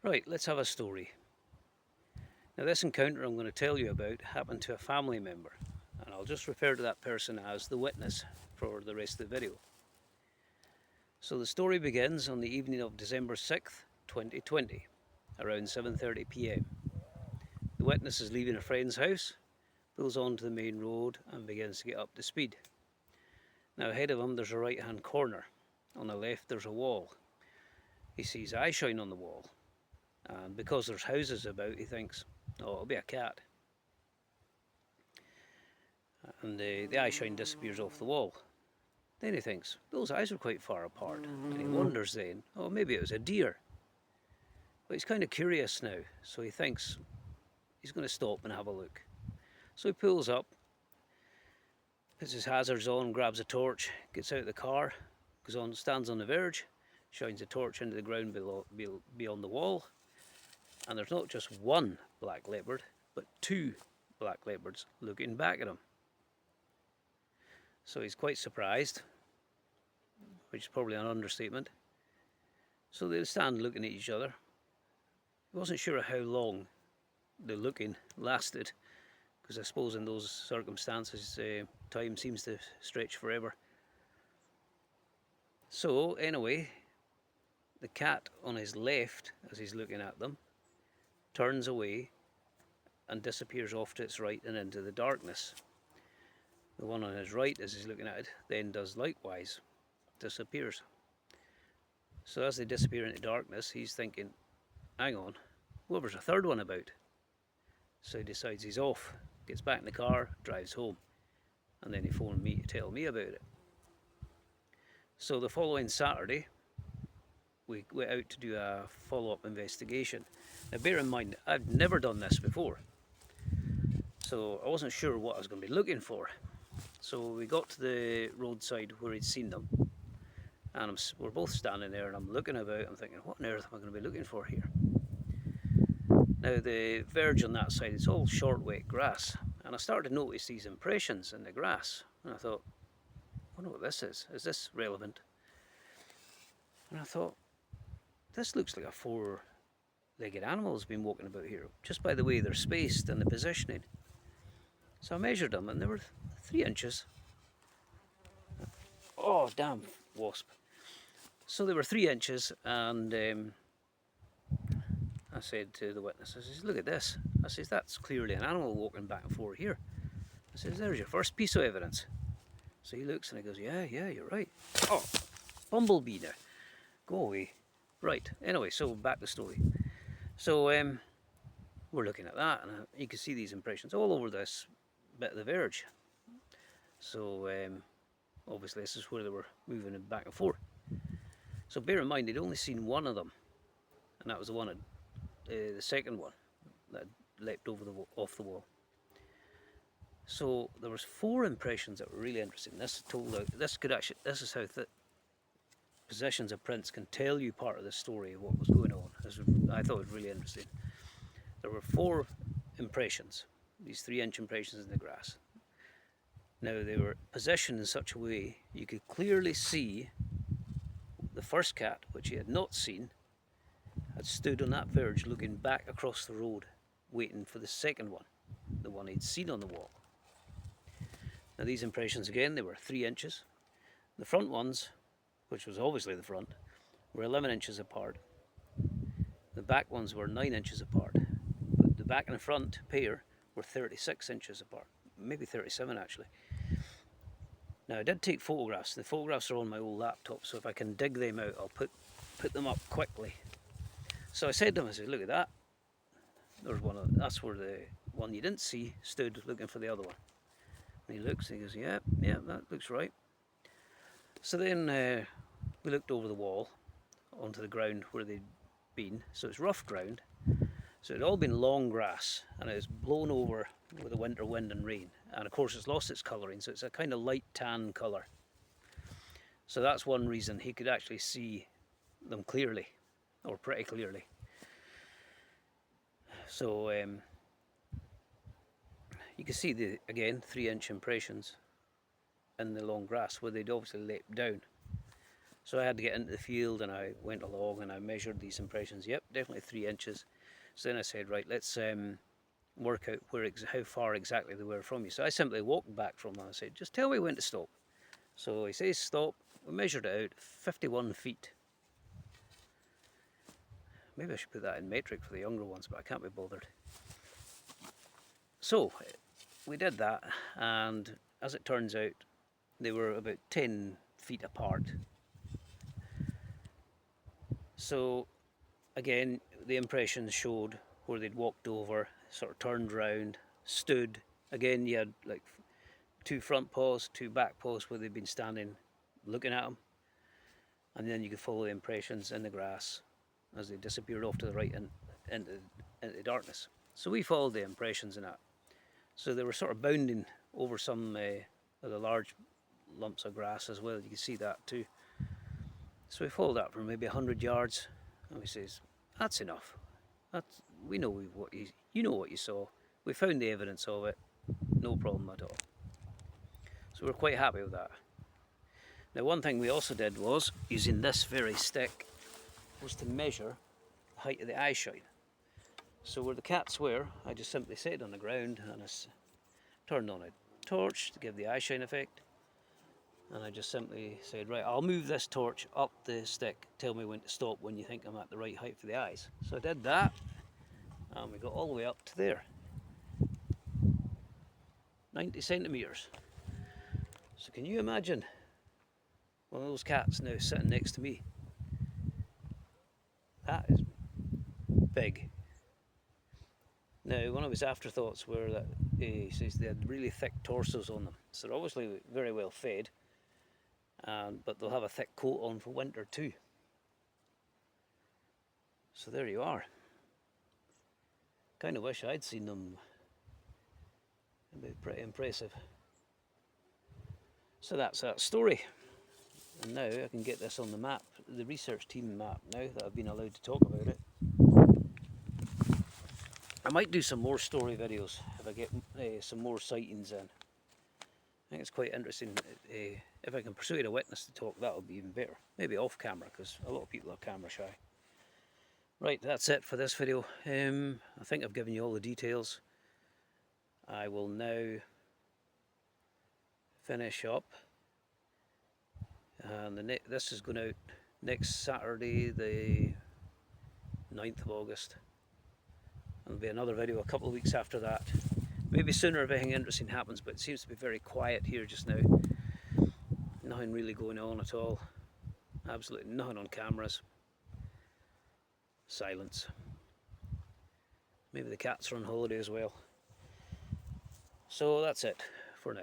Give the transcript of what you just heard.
Right, let's have a story. Now, this encounter I'm going to tell you about happened to a family member, and I'll just refer to that person as the witness for the rest of the video. So the story begins on the evening of December 6th, 2020, around 7:30 p.m. The witness is leaving a friend's house, pulls onto the main road and begins to get up to speed. Now ahead of him there's a right hand corner. On the left there's a wall. He sees eye shine on the wall, and because there's houses about he thinks, oh, it'll be a cat. And the eye shine disappears off the wall. Then he thinks, those eyes are quite far apart, and he wonders then, oh, maybe it was a deer. But he's kind of curious now, so he thinks he's going to stop and have a look. So he pulls up, puts his hazards on, grabs a torch, gets out of the car, goes on, stands on the verge, shines a torch into the ground beyond the wall, and there's not just one black leopard, but two black leopards looking back at him. So he's quite surprised, which is probably an understatement. So they stand looking at each other. He wasn't sure how long the looking lasted, because I suppose in those circumstances time seems to stretch forever. So anyway, the cat on his left, as he's looking at them, turns away and disappears off to its right and into the darkness. The one on his right, as he's looking at it, then does likewise, disappears. So as they disappear into darkness, he's thinking, hang on, what was a third one about? So he decides he's off, gets back in the car, drives home, and then he phoned me to tell me about it. So the following Saturday, we went out to do a follow-up investigation. Now bear in mind, I've never done this before, so I wasn't sure what I was going to be looking for. So we got to the roadside where he'd seen them, and we're both standing there, and I'm looking about, I'm thinking, what on earth am I going to be looking for here? Now the verge on that side, it's all short wet grass, and I started to notice these impressions in the grass, and I thought, I wonder what this is this relevant? And I thought, this looks like a four-legged animal has been walking about here, just by the way they're spaced and the positioning. So I measured them, and they were 3 inches. Oh, damn wasp. So they were 3 inches, and I said to the witness, I says, look at this. I says, that's clearly an animal walking back and forth here. I says, there's your first piece of evidence. So he looks and he goes, yeah, you're right. Oh, bumblebee now. Go away. Right, anyway, so back to the story. So we're looking at that, and you can see these impressions all over this bit of the verge. So obviously this is where they were moving back and forth. So bear in mind, they'd only seen one of them, and that was the one at the second one that leapt over off the wall. So there was 4 impressions that were really interesting. This is how positions of prints can tell you part of the story of what was going on. I thought it was really interesting. There were 4 impressions, these 3-inch impressions in the grass. Now they were positioned in such a way you could clearly see the first cat, which he had not seen, had stood on that verge looking back across the road, waiting for the second one, the one he'd seen on the wall. Now these impressions again, they were 3 inches. The front ones, which was obviously the front, were 11 inches apart. The back ones were 9 inches apart. But the back and the front pair were 36 inches apart, maybe 37 actually. Now I did take photographs. The photographs are on my old laptop, so if I can dig them out, I'll put them up quickly. So I said to him, I said, look at that. There's that's where the one you didn't see stood looking for the other one. And he looks and he goes, yeah, that looks right. So then we looked over the wall onto the ground where they'd been. So it's rough ground. So it'd all been long grass, and it was blown over with the winter wind and rain. And of course it's lost its colouring, so it's a kind of light tan colour. So that's one reason he could actually see them clearly, or pretty clearly. So you can see again 3-inch impressions in the long grass where they'd obviously leapt down. So I had to get into the field and I went along and I measured these impressions. Yep, definitely 3 inches. So then I said, right, let's work out how far exactly they were from you. So I simply walked back from them and I said, just tell me when to stop. So he says stop. We measured it out, 51 feet. Maybe I should put that in metric for the younger ones, but I can't be bothered. So we did that, and as it turns out, they were about 10 feet apart. So again, the impressions showed where they'd walked over, sort of turned round, stood. Again, you had like 2 front paws, 2 back paws where they'd been standing looking at them. And then you could follow the impressions in the grass as they disappeared off to the right into the darkness. So we followed the impressions in that. So they were sort of bounding over some of the large lumps of grass as well. You can see that too. So we followed that for maybe 100 yards, and we says, that's enough. We know what you know what you saw. We found the evidence of it. No problem at all. So we're quite happy with that. Now, one thing we also did was, using this very stick, was to measure the height of the eye shine. So where the cats were, I just simply set it on the ground and I turned on a torch to give the eye shine effect. And I just simply said, right, I'll move this torch up the stick, tell me when to stop when you think I'm at the right height for the eyes. So I did that, and we got all the way up to there. 90 centimetres. So can you imagine one of those cats now sitting next to me? That is big. Now, one of his afterthoughts were that he says they had really thick torsos on them. So they're obviously very well fed, but they'll have a thick coat on for winter too. So there you are. Kind of wish I'd seen them. It'd be pretty impressive. So that's that story. And now I can get this on the map, the research team map, now that I've been allowed to talk about it. I might do some more story videos if I get some more sightings in. I think it's quite interesting. If I can persuade a witness to talk, that would be even better. Maybe off camera, because a lot of people are camera shy. Right, that's it for this video. I think I've given you all the details. I will now finish up. And this is going out next Saturday, the 9th of August. There'll be another video a couple of weeks after that. Maybe sooner if anything interesting happens, but it seems to be very quiet here just now. Nothing really going on at all. Absolutely nothing on cameras. Silence. Maybe the cats are on holiday as well. So that's it for now.